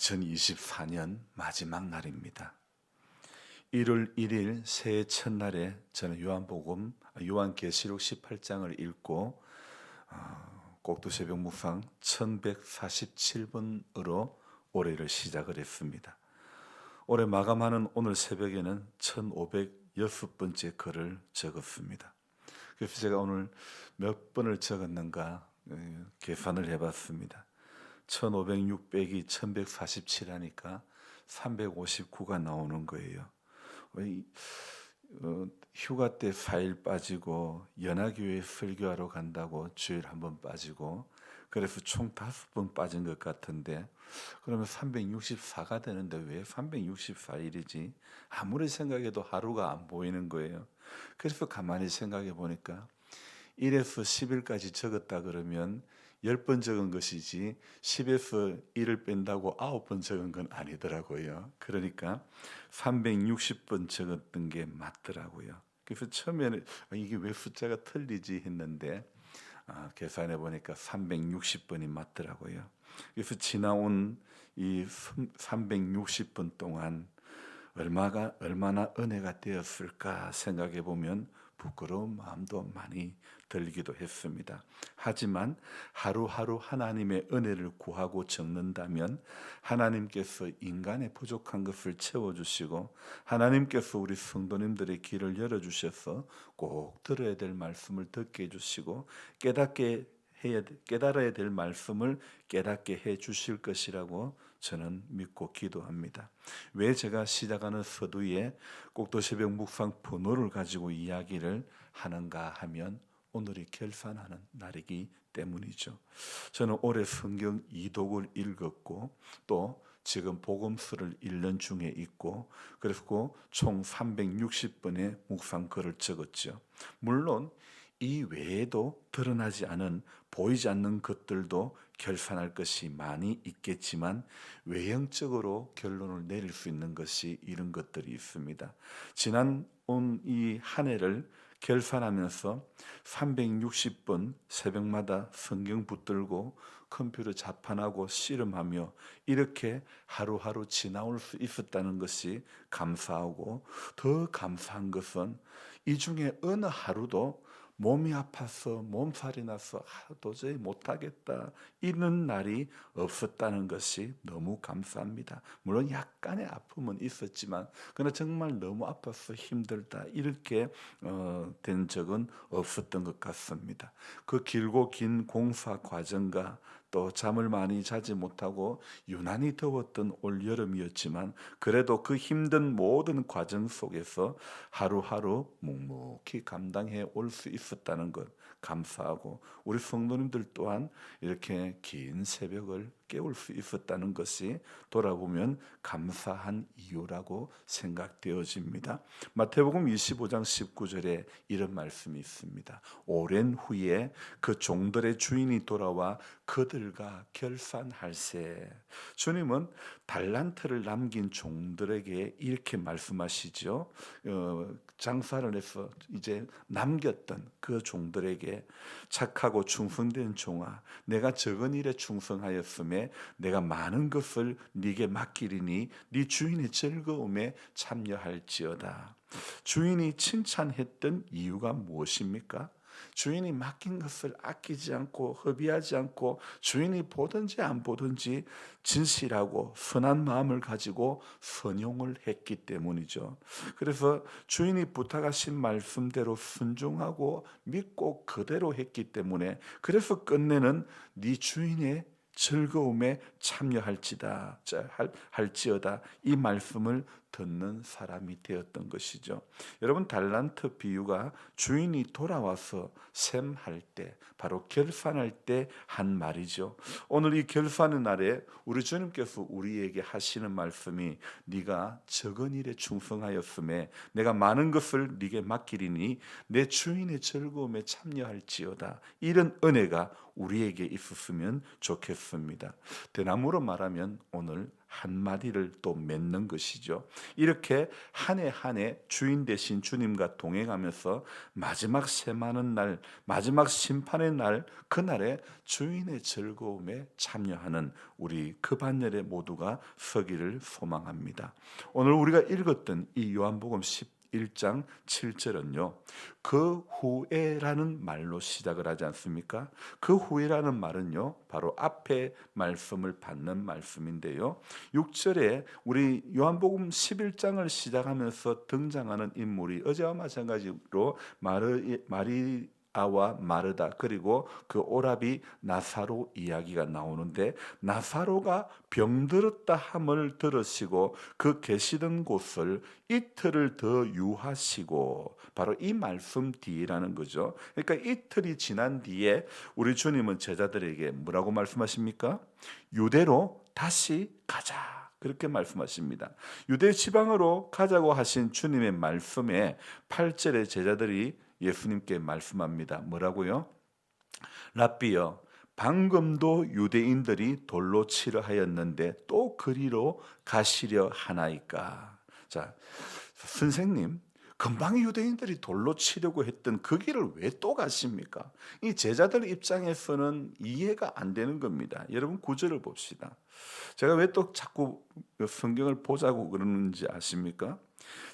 2024년 마지막 날입니다. 1월 1일 새해 첫날에 저는 요한계시록 18장을 읽고 꼭두새벽 묵상 1147번으로 올해를 시작을 했습니다. 올해 마감하는 오늘 새벽에는 1506번째 글을 적었습니다. 그래서 제가 오늘 몇 번을 적었는가 계산을 해봤습니다. 1506 빼기 1147 하니까 359가 나오는 거예요. 휴가 때 4일 빠지고 연화교회 설교하러 간다고 주일 한 번 빠지고 그래서 총 5번 빠진 것 같은데 그러면 364가 되는데 왜 364일이지? 아무리 생각해도 하루가 안 보이는 거예요. 그래서 가만히 생각해 보니까 1에서 10일까지 적었다 그러면 10번 적은 것이지 10에서 1을 뺀다고 9번 적은 건 아니더라고요. 그러니까 360번 적었던 게 맞더라고요. 그래서 처음에는 이게 왜 숫자가 틀리지 했는데 계산해 보니까 360번이 맞더라고요. 그래서 지나온 이 360번 동안 얼마나 은혜가 되었을까 생각해 보면 부끄러운 마음도 많이 들기도 했습니다. 하지만 하루하루 하나님의 은혜를 구하고 적는다면 하나님께서 인간의 부족한 것을 채워주시고 하나님께서 우리 성도님들의 길을 열어주셔서 꼭 들어야 될 말씀을 듣게 해주시고 깨달아야 될 말씀을 깨닫게 해 주실 것이라고 저는 믿고 기도합니다. 왜 제가 시작하는 서두에 꼭두새벽 묵상 번호를 가지고 이야기를 하는가 하면 오늘이 결산하는 날이기 때문이죠. 저는 올해 성경 2독을 읽었고 또 지금 복음서를 읽는 중에 있고 그리고 총 360번의 묵상 글을 적었죠. 물론 이 외에도 드러나지 않은 보이지 않는 것들도 결산할 것이 많이 있겠지만 외형적으로 결론을 내릴 수 있는 것이 이런 것들이 있습니다. 지난 이 한 해를 결산하면서 360번 새벽마다 성경 붙들고 컴퓨터 자판하고 씨름하며 이렇게 하루하루 지나올 수 있었다는 것이 감사하고 더 감사한 것은 이 중에 어느 하루도 몸이 아파서 몸살이 나서 도저히 못하겠다 이런 날이 없었다는 것이 너무 감사합니다. 물론 약간의 아픔은 있었지만 그러나 정말 너무 아파서 힘들다 이렇게 된 적은 없었던 것 같습니다. 그 길고 긴 공사 과정과 또 잠을 많이 자지 못하고 유난히 더웠던 올 여름이었지만 그래도 그 힘든 모든 과정 속에서 하루하루 묵묵히 감당해 올 수 있었다는 것 감사하고 우리 성도님들 또한 이렇게 긴 새벽을 깨울 수 있었다는 것이 돌아보면 감사한 이유라고 생각되어집니다. 마태복음 25장 19절에 이런 말씀이 있습니다. 오랜 후에 그 종들의 주인이 돌아와 그들과 결산할세. 주님은 달란트를 남긴 종들에게 이렇게 말씀하시죠. 장사를 해서 이제 남겼던 그 종들에게 착하고 충성된 종아, 내가 적은 일에 충성하였음에 내가 많은 것을 네게 맡기리니 네 주인의 즐거움에 참여할지어다. 주인이 칭찬했던 이유가 무엇입니까? 주인이 맡긴 것을 아끼지 않고 허비하지 않고 주인이 보든지 안 보든지 진실하고 선한 마음을 가지고 선용을 했기 때문이죠. 그래서 주인이 부탁하신 말씀대로 순종하고 믿고 그대로 했기 때문에 그래서 끝내는 네 주인의 즐거움에 참여할지어다 이 말씀을 듣는 사람이 되었던 것이죠. 여러분 달란트 비유가 주인이 돌아와서 셈할 때 바로 결산할 때 한 말이죠. 오늘 이 결산의 날에 우리 주님께서 우리에게 하시는 말씀이 네가 적은 일에 충성하였음에 내가 많은 것을 네게 맡기리니 내 주인의 즐거움에 참여할지어다. 이런 은혜가 우리에게 있었으면 좋겠습니다. 맺었습니다. 대나무로 말하면 오늘 한 마디를 또 맺는 것이죠. 이렇게 한 해 한 해 주인 되신 주님과 동행하면서 마지막 세마는 날, 마지막 심판의 날, 그날에 주인의 즐거움에 참여하는 우리 그 반열에 모두가 서기를 소망합니다. 오늘 우리가 읽었던 이 요한복음 11장 7절은요. 그 후에라는 말로 시작을 하지 않습니까? 그 후에라는 말은요. 바로 앞에 말씀을 받는 말씀인데요. 6절에 우리 요한복음 11장을 시작하면서 등장하는 인물이 어제와 마찬가지로 마리아와 마르다 그리고 그 오라비 나사로 이야기가 나오는데 나사로가 병들었다 함을 들으시고 그 계시던 곳을 이틀을 더 유하시고 바로 이 말씀 뒤라는 거죠. 그러니까 이틀이 지난 뒤에 우리 주님은 제자들에게 뭐라고 말씀하십니까? 유대로 다시 가자. 그렇게 말씀하십니다. 유대 지방으로 가자고 하신 주님의 말씀에 8절에 제자들이 예수님께 말씀합니다. 뭐라고요? 랍비여, 방금도 유대인들이 돌로 치려 하였는데 또 그리로 가시려 하나이까? 자, 선생님, 금방 유대인들이 돌로 치려고 했던 그 길을 왜 또 가십니까? 이 제자들 입장에서는 이해가 안 되는 겁니다. 여러분 9절을 봅시다. 제가 왜 또 자꾸 성경을 보자고 그러는지 아십니까?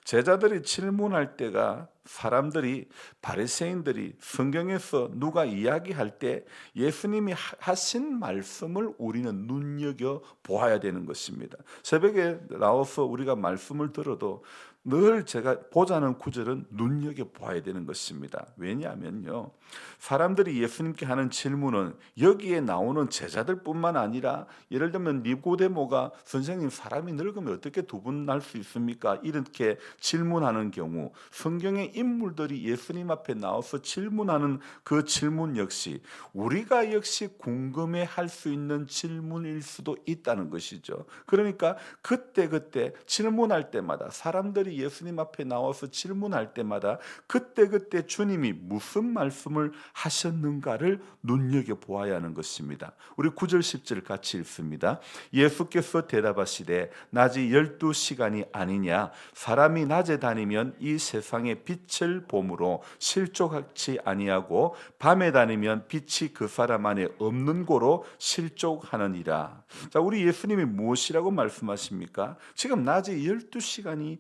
제자들이 질문할 때가 사람들이 바리새인들이 성경에서 누가 이야기할 때 예수님이 하신 말씀을 우리는 눈여겨 보아야 되는 것입니다. 새벽에 나와서 우리가 말씀을 들어도 늘 제가 보자는 구절은 눈여겨 보아야 되는 것입니다. 왜냐하면요. 사람들이 예수님께 하는 질문은 여기에 나오는 제자들뿐만 아니라 예를 들면 니고데모가 선생님 사람이 늙으면 어떻게 두 분 날 수 있습니까? 이렇게 질문하는 경우 성경의 인물들이 예수님 앞에 나와서 질문하는 그 질문 역시 우리가 역시 궁금해할 수 있는 질문일 수도 있다는 것이죠. 그러니까 그때 질문할 때마다 사람들이 예수님 앞에 나와서 질문할 때마다 그때 주님이 무슨 말씀을 하셨는가를 눈여겨보아야 하는 것입니다. 우리 9절 10절 같이 읽습니다. 예수께서 대답하시되 낮이 12시간이 아니냐 사람이 낮에 다니면 이 세상의 빛을 봄으로 실족하지 아니하고 밤에 다니면 빛이 그 사람 안에 없는 고로 실족하느니라. 자, 우리 예수님이 무엇이라고 말씀하십니까? 지금 낮에 12시간이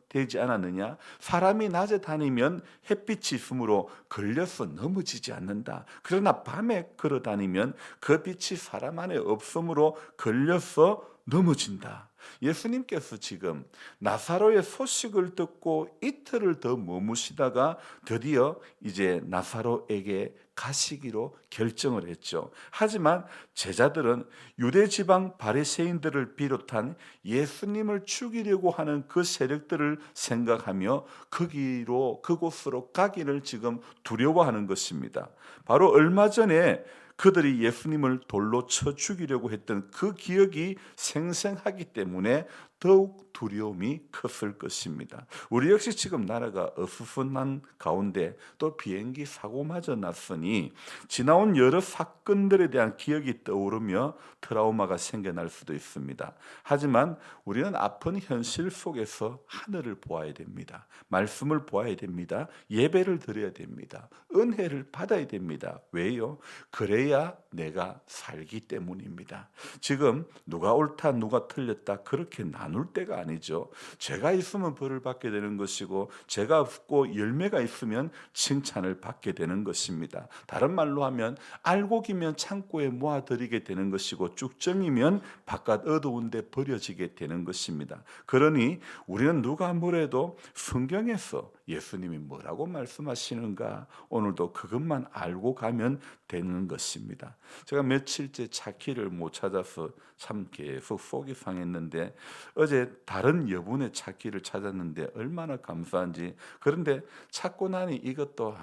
되지 않았느냐? 사람이 낮에 다니면 햇빛이 있으므로 걸려서 넘어지지 않는다. 그러나 밤에 걸어 다니면 그 빛이 사람 안에 없으므로 걸려서 넘어진다. 예수님께서 지금 나사로의 소식을 듣고 이틀을 더 머무시다가 드디어 이제 나사로에게 가시기로 결정을 했죠. 하지만 제자들은 유대 지방 바리새인들을 비롯한 예수님을 죽이려고 하는 그 세력들을 생각하며 그곳으로 가기를 지금 두려워하는 것입니다. 바로 얼마 전에 그들이 예수님을 돌로 쳐 죽이려고 했던 그 기억이 생생하기 때문에 더욱 두려움이 컸을 것입니다. 우리 역시 지금 나라가 어수선한 가운데 또 비행기 사고마저 났으니 지나온 여러 사건들에 대한 기억이 떠오르며 트라우마가 생겨날 수도 있습니다. 하지만 우리는 아픈 현실 속에서 하늘을 보아야 됩니다. 말씀을 보아야 됩니다. 예배를 드려야 됩니다. 은혜를 받아야 됩니다. 왜요? 그래야 내가 살기 때문입니다. 지금 누가 옳다 누가 틀렸다 그렇게 나눌 때가 아니죠. 죄가 있으면 벌을 받게 되는 것이고 죄가 없고 열매가 있으면 칭찬을 받게 되는 것입니다. 다른 말로 하면 알곡이면 창고에 모아들이게 되는 것이고 쭉정이면 바깥 어두운 데 버려지게 되는 것입니다. 그러니 우리는 누가 뭐래도 성경에서 예수님이 뭐라고 말씀하시는가 오늘도 그것만 알고 가면 되는 것입니다. 제가 며칠째 차키를 못 찾아서 참 계속 속이 상했는데 어제 다른 여분의 차키를 찾았는데 얼마나 감사한지. 그런데 찾고 나니 이것도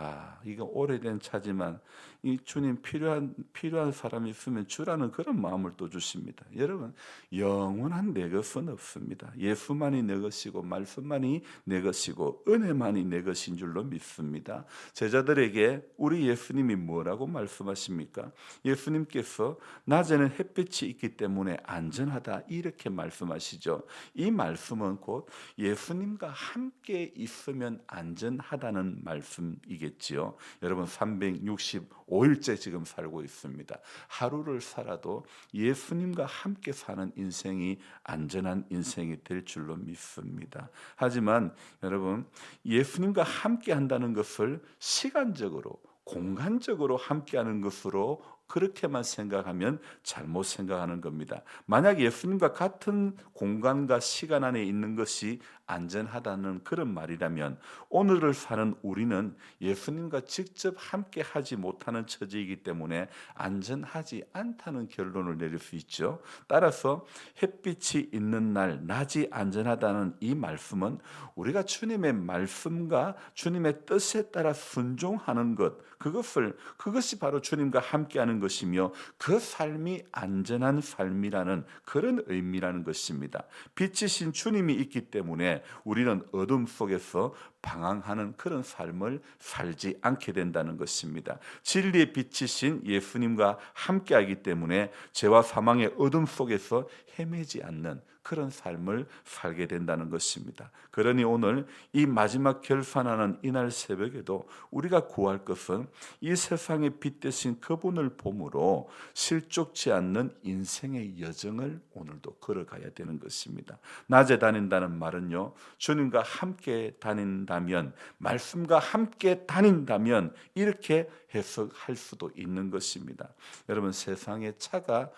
이거 오래된 차지만 이 주님 필요한 사람이 있으면 주라는 그런 마음을 또 주십니다. 여러분, 영원한 내 것은 없습니다. 예수만이 내 것이고 말씀만이 내 것이고 은혜만이 내 것인 줄로 믿습니다. 제자들에게 우리 예수님이 뭐라고 말씀하십니까? 예수님께서 낮에는 햇빛이 있기 때문에 안전하다 이렇게 말씀하시죠. 이 말씀은 곧 예수님과 함께 있으면 안전하다는 말씀이겠지요. 여러분 365일째 지금 살고 있습니다. 하루를 살아도 예수님과 함께 사는 인생이 안전한 인생이 될 줄로 믿습니다. 하지만 여러분, 예수님과 함께 한다는 것을 시간적으로 공간적으로 함께하는 것으로 그렇게만 생각하면 잘못 생각하는 겁니다. 만약 예수님과 같은 공간과 시간 안에 있는 것이 안전하다는 그런 말이라면 오늘을 사는 우리는 예수님과 직접 함께 하지 못하는 처지이기 때문에 안전하지 않다는 결론을 내릴 수 있죠. 따라서 햇빛이 있는 날 낮이 안전하다는 이 말씀은 우리가 주님의 말씀과 주님의 뜻에 따라 순종하는 것, 그것이 바로 주님과 함께하는 것이며 그 삶이 안전한 삶이라는 그런 의미라는 것입니다. 빛이신 주님이 있기 때문에 우리는 어둠 속에서 방황하는 그런 삶을 살지 않게 된다는 것입니다. 진리의 빛이신 예수님과 함께하기 때문에 죄와 사망의 어둠 속에서 헤매지 않는 그런 삶을 살게 된다는 것입니다. 그러니 오늘 이 마지막 결산하는 이날 새벽에도 우리가 구할 것은 이 세상의 빛 대신 그분을 봄으로 실족지 않는 인생의 여정을 오늘도 걸어가야 되는 것입니다. 낮에 다닌다는 말은요, 주님과 함께 다닌다면, 말씀과 함께 다닌다면 이렇게 해석할 수도 있는 것입니다. 여러분, 세상의 차가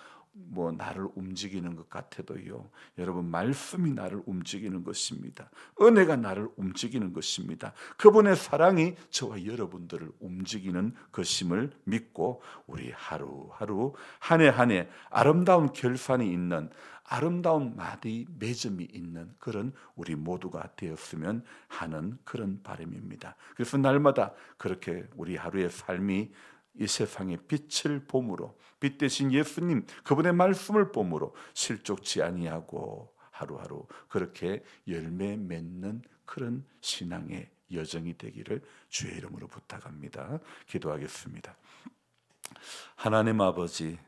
나를 움직이는 것 같아도요, 여러분, 말씀이 나를 움직이는 것입니다. 은혜가 나를 움직이는 것입니다. 그분의 사랑이 저와 여러분들을 움직이는 것임을 믿고 우리 하루하루 한 해 한 해 아름다운 결산이 있는, 아름다운 마디 맺음이 있는 그런 우리 모두가 되었으면 하는 그런 바람입니다. 그래서 날마다 그렇게 우리 하루의 삶이 이 세상의 빛을 봄으로, 빛 대신 예수님 그분의 말씀을 봄으로 실족지 아니하고 하루하루 그렇게 열매 맺는 그런 신앙의 여정이 되기를 주의 이름으로 부탁합니다. 기도하겠습니다. 하나님 아버지,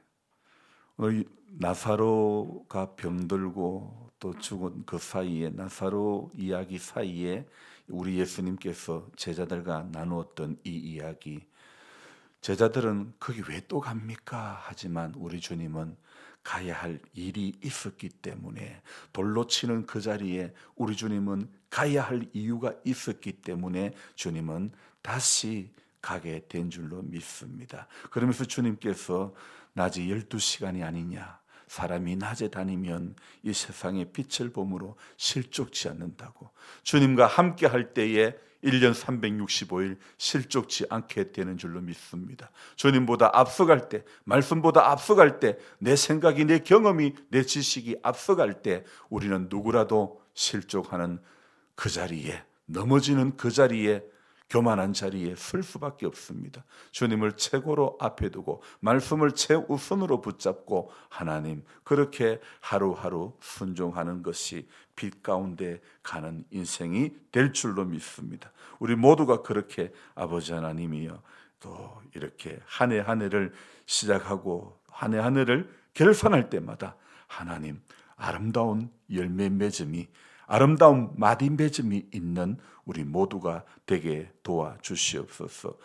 나사로가 병들고 또 죽은 그 사이에, 나사로 이야기 사이에 우리 예수님께서 제자들과 나누었던 이 이야기, 제자들은 거기 왜 또 갑니까? 하지만 우리 주님은 가야 할 일이 있었기 때문에, 돌로 치는 그 자리에 우리 주님은 가야 할 이유가 있었기 때문에 주님은 다시 가게 된 줄로 믿습니다. 그러면서 주님께서 낮이 12시간이 아니냐, 사람이 낮에 다니면 이 세상의 빛을 봄으로 실족지 않는다고, 주님과 함께 할 때에 1년 365일 실족지 않게 되는 줄로 믿습니다. 주님보다 앞서갈 때, 말씀보다 앞서갈 때, 내 생각이, 내 경험이, 내 지식이 앞서갈 때 우리는 누구라도 실족하는 그 자리에, 넘어지는 그 자리에, 교만한 자리에 설 수밖에 없습니다. 주님을 최고로 앞에 두고 말씀을 최우선으로 붙잡고 하나님, 그렇게 하루하루 순종하는 것이 빛 가운데 가는 인생이 될 줄로 믿습니다. 우리 모두가 그렇게 아버지 하나님이여 또 이렇게 한 해 한 해를 시작하고 한 해 한 해를 결산할 때마다 하나님, 아름다운 열매 맺음이, 아름다운 마디 맺음이 있는 우리 모두가 되게 도와주시옵소서.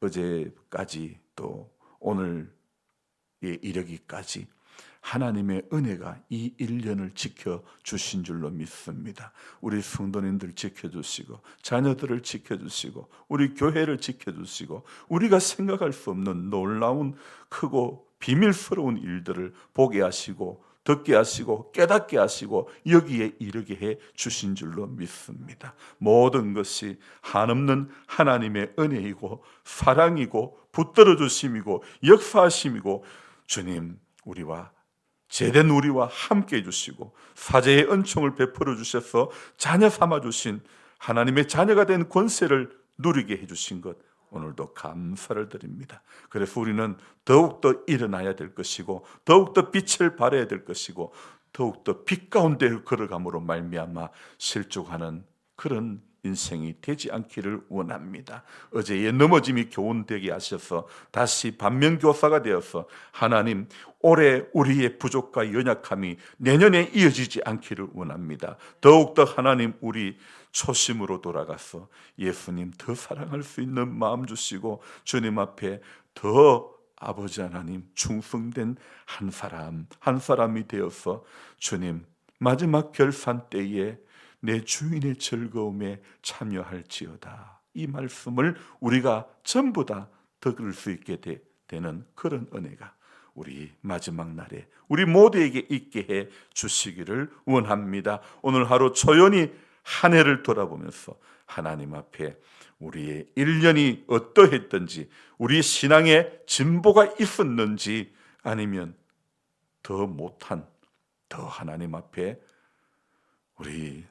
어제까지 또 오늘에 이르기까지 하나님의 은혜가 이 1년을 지켜주신 줄로 믿습니다. 우리 성도님들 지켜주시고 자녀들을 지켜주시고 우리 교회를 지켜주시고 우리가 생각할 수 없는 놀라운 크고 비밀스러운 일들을 보게 하시고 듣게 하시고 깨닫게 하시고 여기에 이르게 해 주신 줄로 믿습니다. 모든 것이 한없는 하나님의 은혜이고 사랑이고 붙들어 주심이고 역사하심이고 주님, 우리와 제된 우리와 함께 해주시고 사제의 은총을 베풀어 주셔서 자녀 삼아 주신 하나님의 자녀가 된 권세를 누리게 해주신 것 오늘도 감사를 드립니다. 그래서 우리는 더욱더 일어나야 될 것이고 더욱더 빛을 발해야 될 것이고 더욱더 빛 가운데 걸어감으로 말미암아 실족하는 그런 인생이 되지 않기를 원합니다. 어제의 넘어짐이 교훈되게 하셔서 다시 반면교사가 되어서 하나님 올해 우리의 부족과 연약함이 내년에 이어지지 않기를 원합니다. 더욱더 하나님 우리 초심으로 돌아가서 예수님 더 사랑할 수 있는 마음 주시고 주님 앞에 더 아버지 하나님 충성된 한 사람이 되어서 주님 마지막 결산 때에 내 주인의 즐거움에 참여할지어다. 이 말씀을 우리가 전부 다 들을 수 있게 되는 그런 은혜가 우리 마지막 날에 우리 모두에게 있게 해 주시기를 원합니다. 오늘 하루 조용히 한 해를 돌아보면서 하나님 앞에 우리의 1년이 어떠했던지 우리 신앙에 진보가 있었는지 아니면 더 못한 더 하나님 앞에 우리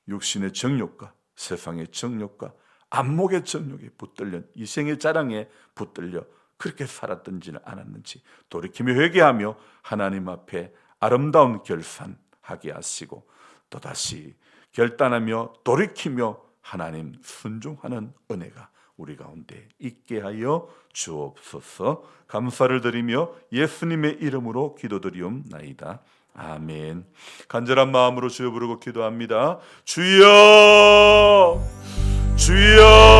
육신의 정욕과 세상의 정욕과 안목의 정욕에 붙들려 이생의 자랑에 붙들려 그렇게 살았던지는 않았는지 돌이키며 회개하며 하나님 앞에 아름다운 결산하게 하시고 또다시 결단하며 돌이키며 하나님 순종하는 은혜가 우리 가운데 있게 하여 주옵소서. 감사를 드리며 예수님의 이름으로 기도드리옵나이다. 아멘. 간절한 마음으로 주여 부르고 기도합니다. 주여, 주여.